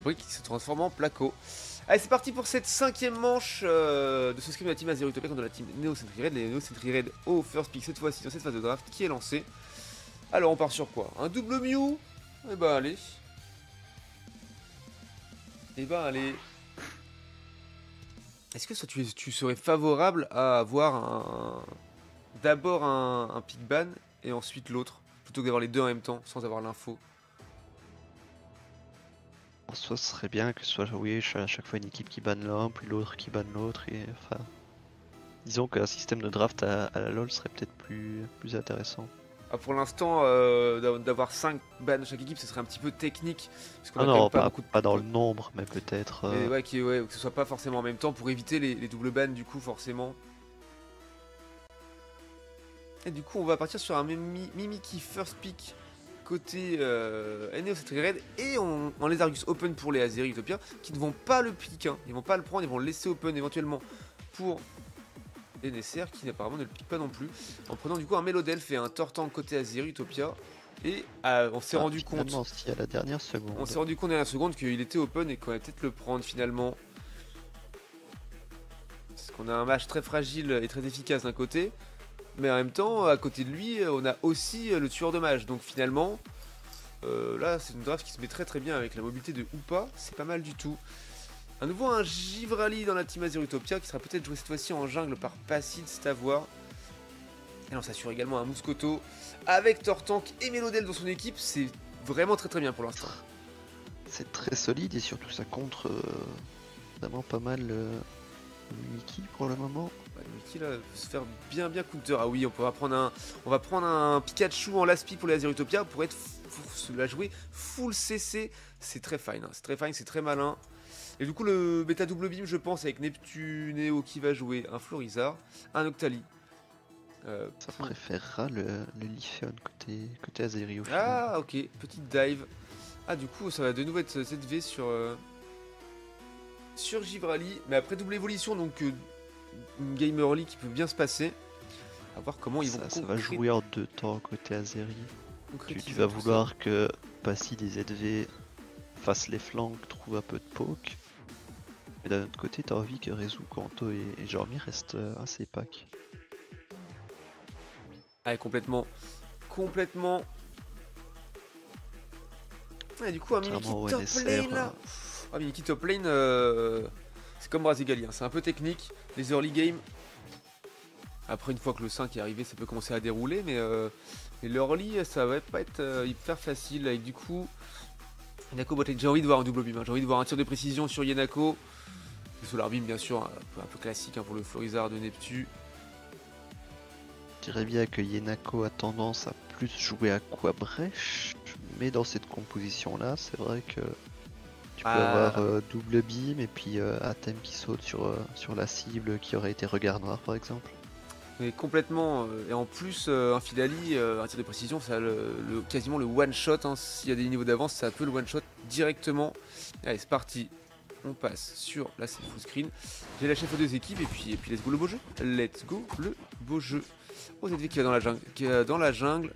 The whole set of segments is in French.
brique qui se transforme en placo. Allez, c'est parti pour cette 5ème manche de ce scrim de la team Azerutopia contre la team Neo Sentry Red. Les Neo Sentry Red au first pick cette fois-ci dans cette phase de draft qui est lancée. Alors on part sur quoi? Un double Mew? Eh ben allez. Eh ben allez. Est-ce que tu serais favorable à avoir d'abord un pick ban et ensuite l'autre, plutôt que d'avoir les deux en même temps sans avoir l'info? En soi, ce serait bien que ce soit oui, à chaque fois une équipe qui banne l'un, puis l'autre qui banne l'autre, et enfin... Disons qu'un système de draft à la LoL serait peut-être plus intéressant. Ah, pour l'instant, d'avoir 5 bans chaque équipe, ce serait un petit peu technique. Parce qu'on Ah a quand même non, pas beaucoup de... pas dans le nombre, mais peut-être... Mais ouais, que ce soit pas forcément en même temps pour éviter les doubles bans du coup forcément. Et du coup on va partir sur un Mimikyu first pick côté Neo Sentry Red et en les Argus open pour les Azeri Utopia qui ne vont pas le pick, hein. Ils vont pas le prendre, ils vont le laisser open éventuellement pour les NSR qui apparemment ne le pique pas non plus. En prenant du coup un Melodelph et un Tortank côté Azeri Utopia. Et on s'est rendu compte. Si à la dernière seconde. On s'est rendu compte à la seconde qu'il était open et qu'on allait peut-être le prendre finalement. Parce qu'on a un match très fragile et très efficace d'un côté. Mais en même temps, à côté de lui, on a aussi le tueur de mage. Donc finalement, là c'est une draft qui se met très très bien avec la mobilité de Hoopa. C'est pas mal du tout. À nouveau un Givrali dans la team Azerutopia qui sera peut-être joué cette fois-ci en jungle par Pacid, c'est à voir. Et on s'assure également un Mouscoto avec Tortank et Melodel dans son équipe. C'est vraiment très très bien pour l'instant. C'est très solide et surtout ça contre vraiment pas mal Mimikyu pour le moment. Ouais, Mimikyu là peut se faire bien counter. Ah oui, on va prendre un Pikachu en last pick pour les Azerutopia pour se la jouer full CC. C'est très fine, hein. C'est très malin. Et du coup le bêta double beam je pense avec Neptuneo qui va jouer un Florizard, un Octali. Ça préférera le Leafeon côté Azeri au final. Ah ok, petite dive. Ah du coup ça va de nouveau être ZV sur Givrali. Mais après double évolution donc une game early qui peut bien se passer. À voir comment ils vont ça va jouer en deux temps côté Azeri. Tu vas vouloir que Pacid et ZV fassent les flancs, trouvent un peu de poke. Et d'un autre côté, t'as envie que Rezu, Kanto et Jormi restent assez pack. Ah, complètement. Et du coup, un Mimikyu top lane là. Ah, Mimikyu top lane, c'est comme Brazigali, hein. C'est un peu technique. Les early game. Après, une fois que le 5 est arrivé, ça peut commencer à dérouler. Mais l'early, ça va pas être hyper facile. Avec du coup, Yenako botlane. J'ai envie de voir un double beam. Hein. J'ai envie de voir un tir de précision sur Yenako. Le Solar Beam, bien sûr, un peu classique hein, pour le Florizard de Neptune. Je dirais bien que Yenako a tendance à plus jouer à Quabrèche, mais dans cette composition-là, c'est vrai que tu peux avoir double beam et puis Atem qui saute sur la cible qui aurait été regard noir par exemple. Mais complètement, et en plus, un Filali, un tir de précision, ça a quasiment le one-shot. Hein. S'il y a des niveaux d'avance, ça peut le one-shot directement. Allez, c'est parti. On passe sur là c'est full screen. J'ai la chef aux deux équipes et puis let's go le beau jeu. Let's go le beau jeu. Oh ZV qui va dans la jungle.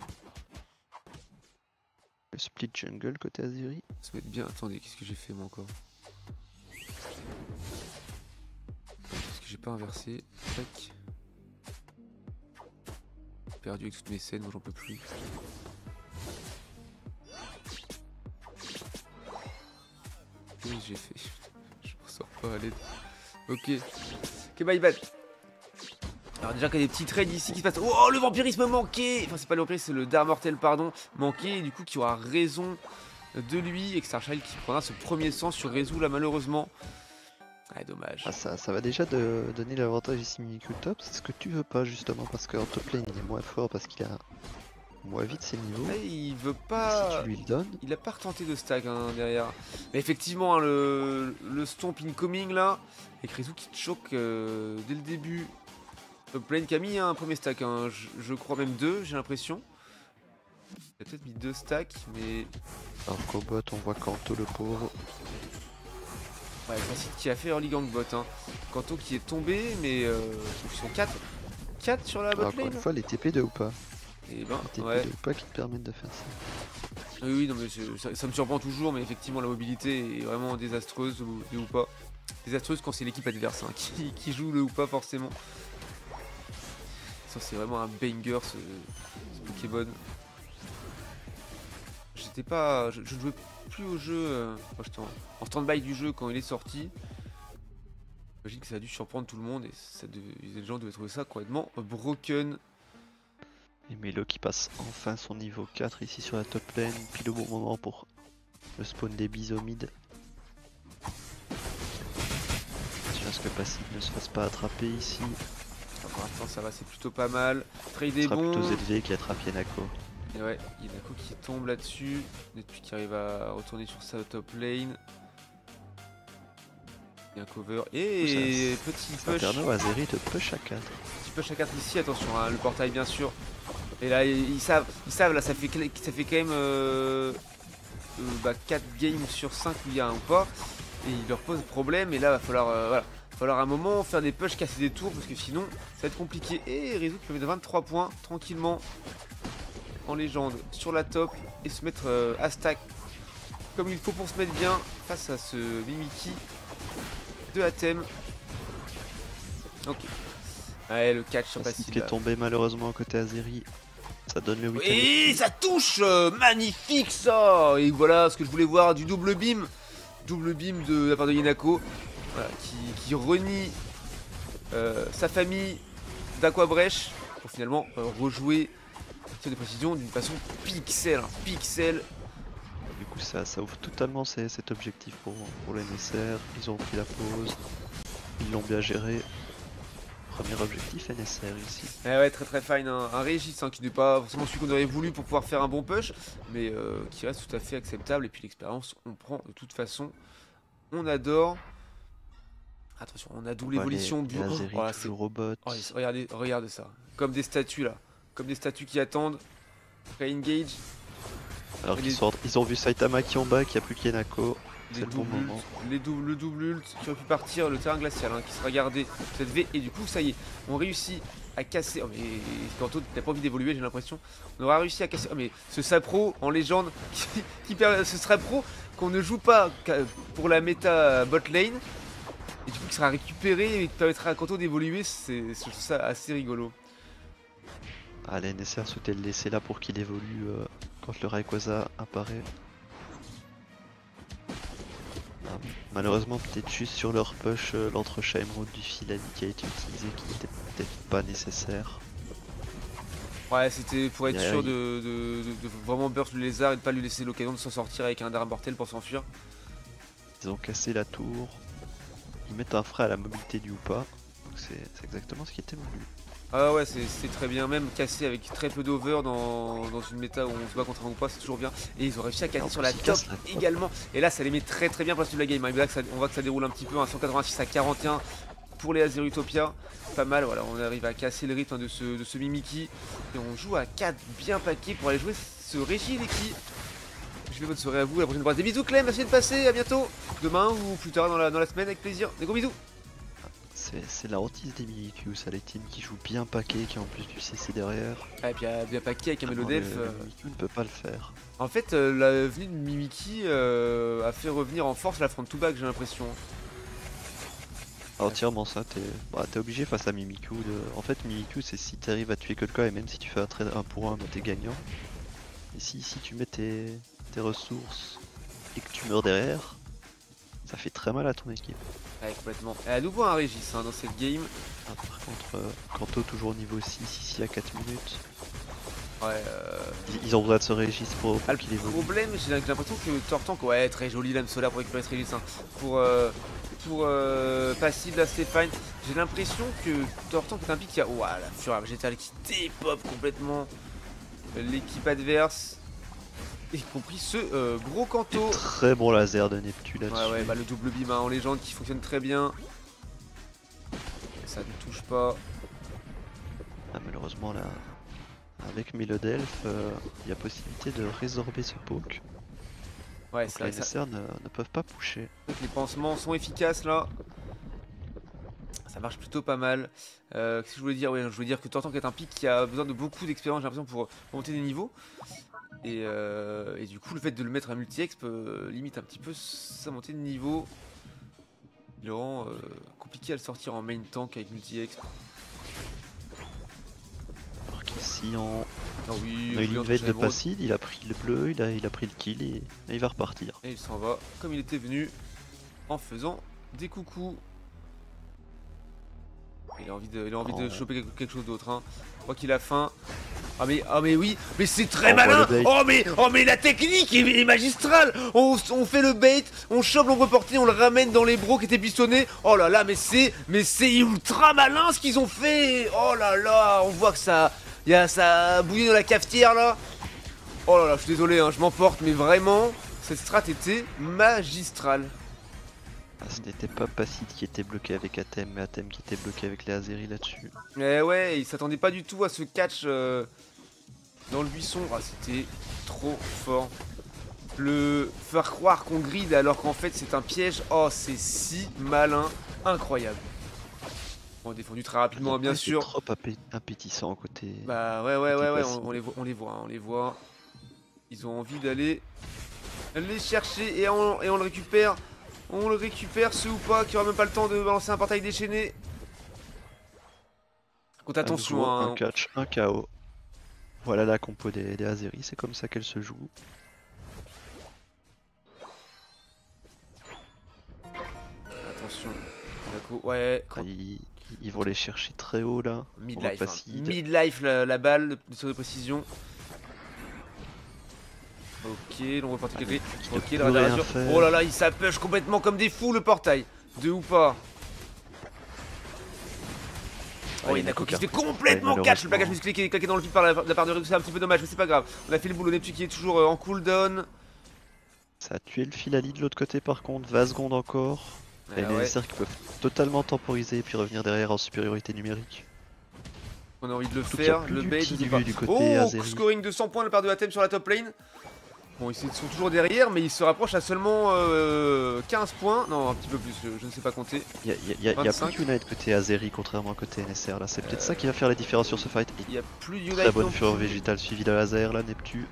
Le split jungle côté Azeri. Ça va être bien. Attendez, qu'est-ce que j'ai fait moi encore? Est-ce que j'ai pas inversé? Tac. Perdu avec toutes mes scènes, moi j'en peux plus. Qu'est-ce que j'ai fait? Je m'en sors pas à l'aide. Ok. Ok, bye bye. Alors déjà qu'il y a des petits trades ici qui se passent. Oh, le vampirisme manqué. Enfin c'est pas le vampirisme, c'est le dard mortel pardon. Manqué et du coup qui aura raison de lui. Et que Starchild qui prendra ce premier sang sur Rezu là malheureusement. Ah dommage. Ah, ça va déjà donner l'avantage ici Mimikyu top. C'est ce que tu veux pas justement parce qu'en top lane il est moins fort parce qu'il a moins vite ses niveaux. Là, il veut pas. Si tu lui le donnes. Il a pas retenté de stack hein, derrière. Mais effectivement hein, le stomp incoming là. Et Rezu qui te choque dès le début. Top lane qui a mis un premier stack, hein. Je crois même deux, j'ai l'impression. Il a peut-être mis deux stacks, mais... Alors qu'au bot, on voit Kanto le pauvre. Ouais, Pacid qui a fait early gang bot. Hein. Kanto qui est tombé, mais ils sont 4. 4 sur la bot lane. Encore une fois, les TP de Hoopa. Et ben, les TP ouais. de Hoopa qui te permettent de faire ça. Oui, oui, non, mais ça me surprend toujours, mais effectivement, la mobilité est vraiment désastreuse de Hoopa. Désastreuse quand c'est l'équipe adverse hein, qui joue le Hoopa, forcément. Ça, c'est vraiment un banger, ce Pokémon. J'étais pas. Je ne jouais plus au jeu. J'étais en stand-by du jeu quand il est sorti. J'imagine que ça a dû surprendre tout le monde et les gens devaient trouver ça complètement broken. Et Melo qui passe enfin son niveau 4 ici sur la top lane, pile au bon moment pour le spawn des bisomides. J'espère que Passif ne se fasse pas attraper ici. Pour l'instant ça va, c'est plutôt pas mal. Trade est sera bon. plutôt ZV qui attrape Yanako. Et ouais, Yanako qui tombe là-dessus. Depuis qu'il arrive à retourner sur sa top lane. Il y a un cover. Et petit push. Ça permet à Azeri de push à 4. Petit push à 4 ici, attention, hein, le portail bien sûr. Et là ils savent là, ça fait quand même 4 games sur 5 où il y a un ou pas. Et il leur pose problème. Et là va falloir voilà. Falloir un moment faire des push, casser des tours parce que sinon ça va être compliqué. Et Rizou qui peut mettre 23 points tranquillement en légende sur la top et se mettre à stack comme il faut pour se mettre bien face à ce Mimikyu de Athème. Ok. Ouais, le catch sur Passif qui est tombé malheureusement à côté Azeri. Ça donne le week-end. Et ça touche magnifique ça. Et voilà ce que je voulais voir, du double beam. Double beam de la part de Yanako. Voilà, qui renie sa famille d'Aquabrèche pour finalement rejouer de précision d'une façon pixel. Hein, pixel. Du coup ça ouvre totalement cet objectif pour les NSR. Ils ont pris la pause. Ils l'ont bien géré. Premier objectif NSR ici. Ouais, très fine, hein. Un Régis hein, qui n'est pas forcément celui qu'on aurait voulu pour pouvoir faire un bon push, mais qui reste tout à fait acceptable. Et puis l'expérience, on prend de toute façon. On adore. Attention, on a double évolution du robot. Oh, regardez ça. Comme des statues là. Comme des statues qui attendent. Re-engage. Alors ils ont vu Saitama qui est en bas, qui a plus qu'Yanako. C'est le bon moment. Le double ult qui aurait pu partir, le terrain glacial hein, qui sera gardé cette V. Et du coup, ça y est, on réussit à casser. Oh, mais Kanto, t'as pas envie d'évoluer, j'ai l'impression. On aura réussi à casser. Oh, mais ce Sapro en légende qui perd ce Sapro qu'on ne joue pas pour la méta bot lane. Et du coup, qui sera récupéré et qui permettra à Kanto d'évoluer. Je trouve ça assez rigolo. Ah, la NSR souhaitait le laisser là pour qu'il évolue quand le Rayquaza apparaît. Malheureusement, peut-être juste sur leur push, l'entrechat émeraude du Filali qui a été utilisé, qui n'était peut-être pas nécessaire. Ouais, c'était pour être sûr de vraiment burst le lézard et de pas lui laisser l'occasion de s'en sortir avec un dard mortel pour s'enfuir. Ils ont cassé la tour. Ils mettent un frein à la mobilité du Hoopa. C'est exactement ce qui était voulu. Ah ouais, c'est très bien, même casser avec très peu d'over dans une méta où on se bat contre un Hoopa, c'est toujours bien. Et ils ont réussi à casser sur la top également. Et là, ça les met très bien pour la suite de la game. On voit que ça déroule un petit peu, un 186 à 41 pour les Azeri Utopia. Pas mal, voilà, on arrive à casser le rythme de ce Mimikyu. Et on joue à 4 bien paquets pour aller jouer ce Régie l'équipe. Je vais bonne soirée à vous, à la prochaine fois. Des bisous Clem, merci de passer, à bientôt. Demain ou plus tard dans la semaine, avec plaisir. Des gros bisous. C'est la hantise des Mimikyu, ça, les teams qui jouent bien paquet, qui ont en plus du CC derrière. Ah, et puis bien paquet avec un Melodelf. Mimikyu ne peut pas le faire. En fait, la venue de Mimikyu a fait revenir en force la front to back, j'ai l'impression. Entièrement ça, t'es obligé face à Mimikyu En fait, Mimikyu, c'est si t'arrives à tuer quelqu'un et même si tu fais un trade 1 pour 1, bah, t'es gagnant. Et si tu mets tes ressources et que tu meurs derrière, ça fait très mal à ton équipe. Ouais, complètement. Et à nouveau un Régis hein, dans cette game. Ah, par contre, Kanto toujours au niveau 6, ici à 4 minutes. Ouais, Ils ont besoin de ce Régis pour qu'il évolue. Le problème, j'ai l'impression que Tortank, ouais, très joli lame solaire pour récupérer ce Régis. Hein. Pour passive la Stéphane, j'ai l'impression que Tortank est un pic qui a. Ouah, la fureur végétale qui dépop complètement l'équipe adverse. Y compris ce gros Kanto. Très bon laser de Neptune là-dessus. Ouais, bah le double beam hein, en légende qui fonctionne très bien. Ça ne touche pas. Ah, malheureusement là, avec Melodelf, il y a possibilité de résorber ce poke. Ouais, donc les NSR ne peuvent pas pusher. Les pansements sont efficaces là. Ça marche plutôt pas mal. Qu'est-ce que je voulais dire? Ouais, je voulais dire que Tortank est un pic qui a besoin de beaucoup d'expérience, j'ai l'impression, pour monter des niveaux. Et du coup, le fait de le mettre à multi-exp limite un petit peu sa montée de niveau. Il le rend compliqué à le sortir en main tank avec multi-exp. Alors qu'ici en Ah oui, on a je une regarde invade de Emerald. Passide, il a pris le bleu, il a pris le kill et il va repartir. Et il s'en va comme il était venu en faisant des coucous. Il a envie de choper quelque chose d'autre. Hein. Je crois qu'il a faim. Ah mais oui, mais c'est très On malin. voit le Oh mais la technique est magistrale. On fait le bait, on chope l'ombre portée, on le ramène dans les bros qui étaient pistonnés. Oh là là, mais c'est ultra malin ce qu'ils ont fait. Oh là là, on voit que ça a bouillé dans la cafetière là. Oh là là, je suis désolé, hein, je m'emporte, mais vraiment, cette strat était magistrale. Ah, ce n'était pas Passide qui était bloqué avec Atem, mais Atem qui était bloqué avec les Azeri là-dessus. Eh ouais, il s'attendait pas du tout à ce catch dans le buisson. Ah, c'était trop fort. Le faire croire qu'on grid alors qu'en fait c'est un piège. Oh, c'est si malin. Incroyable. Bon, défendu très rapidement, bien sûr. Trop appétissant côté. Bah ouais, on les voit. Ils ont envie d'aller les chercher et on le récupère. On le récupère, ce ou pas, qui aura même pas le temps de balancer un portail déchaîné. Contre attention, hein. Un catch, un KO. Voilà la compo des Azeri, c'est comme ça qu'elle se joue. Attention. Ouais. Ah, ils vont les chercher très haut là. Midlife. Hein. Midlife la balle de tir de précision. Ok, l'on reporte quelqu'un. Ok, le radar assure. Oh là là, il s'apush complètement comme des fous le portail. De ou pas. Oh, Yenako qui se fait complètement catch. Le plaquage musclé qui est claqué dans le vide par la part de Redu. C'est un petit peu dommage, mais c'est pas grave. On a fait le boulot. Neptune qui est toujours en cooldown. Ça a tué le Filali de l'autre côté par contre. 20 secondes encore. Et les SR qui peuvent totalement temporiser et puis revenir derrière en supériorité numérique. On a envie de le faire. Le bait, je sais pas. Oh, scoring de 100 points de la part de Atem sur la top lane. Bon, ils sont toujours derrière, mais ils se rapprochent à seulement 15 points. Non, un petit peu plus, je ne sais pas compter. Il y a plus Unite côté Azeri, contrairement à côté NSR. Là, c'est peut-être ça qui va faire la différence sur ce fight. Il y a plus Unite. Très bonne fureur végétale suivie de laser, là, Neptune.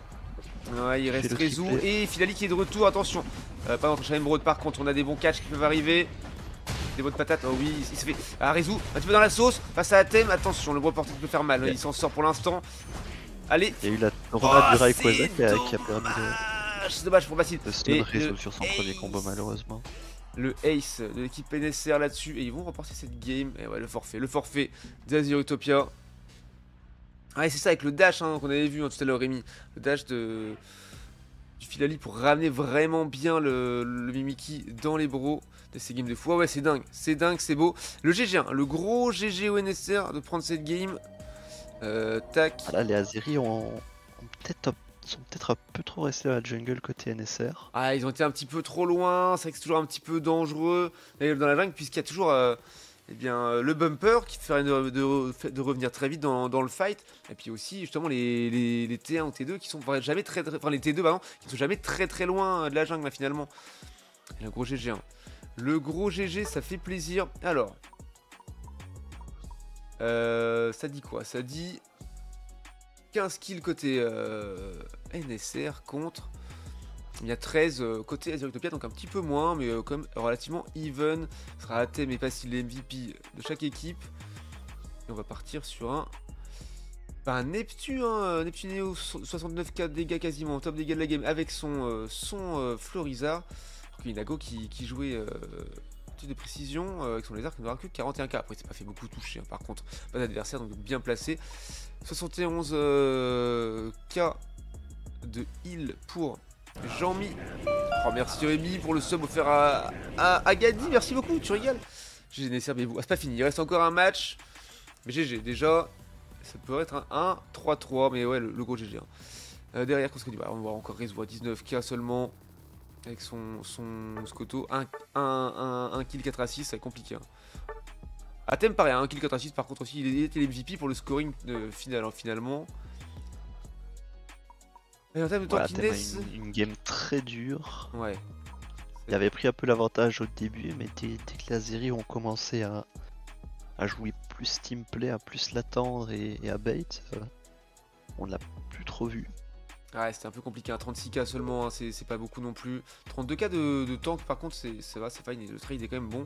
Ouais, il reste Rezu et Filali qui est de retour. Attention, pas dans le Emerald par contre, on a des bons catchs qui peuvent arriver. Des bonnes patates. Oh oui, il se fait. Ah, Rezu, un petit peu dans la sauce. Face à Atem, attention, le bras porté peut faire mal. Il s'en sort pour l'instant. Allez. Il y a eu la tornade du Rayquaza qui a permis de. C'est dommage pour Basile. De stun Rezu sur son premier combo, malheureusement. Le ace de l'équipe NSR là-dessus. Et ils vont remporter cette game. Et ouais, le forfait d'Azir Utopia. Ah, et c'est ça avec le dash hein, qu'on avait vu hein, tout à l'heure, Rémi. Le dash du Filali pour ramener vraiment bien le Mimikyu dans les bros de ces games de fou. Ouais, c'est dingue, c'est beau. Le GG, hein, le gros GG au NSR de prendre cette game. Tac. Ah là, les Azeri sont peut-être un peu trop restés à la jungle côté NSR. Ah, ils ont été un petit peu trop loin. C'est vrai que c'est toujours un petit peu dangereux dans la jungle, puisqu'il y a toujours le bumper qui ferait de revenir très vite dans le fight. Et puis aussi, justement, les T1 ou T2 qui sont jamais très. Enfin, les T2, pardon, qui sont jamais très loin de la jungle, là, finalement. Et le gros GG, hein. Le gros GG, ça fait plaisir. Alors. Ça dit quoi? Ça dit 15 kills côté NSR contre. Il y a 13 côté Azir Utopia, donc un petit peu moins, mais quand même relativement even. Ce sera Atem et Passile les MVP de chaque équipe. Et on va partir sur un Neptune, hein, Neptuneo 69k de dégâts quasiment, top dégâts de la game avec son Florizard. Alors qu'il y a Nago qui jouait de précision avec son lézard qui n'aura que 41k. Après, c'est pas fait beaucoup toucher, hein. Par contre, pas d'adversaire, donc bien placé. 71k de heal pour Jean-Mi. Oh, merci Rémi pour le sub offert à Gadi. Merci beaucoup, tu régales. GG NSR, mais c'est pas fini. Il reste encore un match. Mais GG, déjà, ça peut être un 1-3-3. Mais ouais, le gros GG. Hein. Derrière, qu'est-ce qu'on dit? On va voir encore Rezu à 19k seulement. Avec son Scoto. Un kill 4 assists, c'est compliqué. Hein. Atem, pareil, un kill 4 assists. Par contre, aussi, il était l'MVP pour le scoring final, hein, finalement. Et en termes de temps une game très dure. Ouais. Il avait pris un peu l'avantage au début, mais dès que les Azeri ont commencé à jouer plus teamplay, à plus l'attendre et à bait, on l'a plus trop vu. Ouais, c'était un peu compliqué, 36k seulement, hein, c'est pas beaucoup non plus. 32k de tank, par contre, ça va, c'est fine, le trade est quand même bon.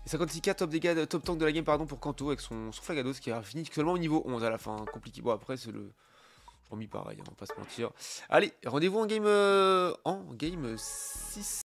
Et 56k top dégâts, top tank de la game, pardon, pour Kanto avec son Flagados qui a fini seulement au niveau 11 à la fin. Hein, compliqué. Bon, après, c'est le. J'en mis pareil, hein, on va pas se mentir. Allez, rendez-vous en game 6.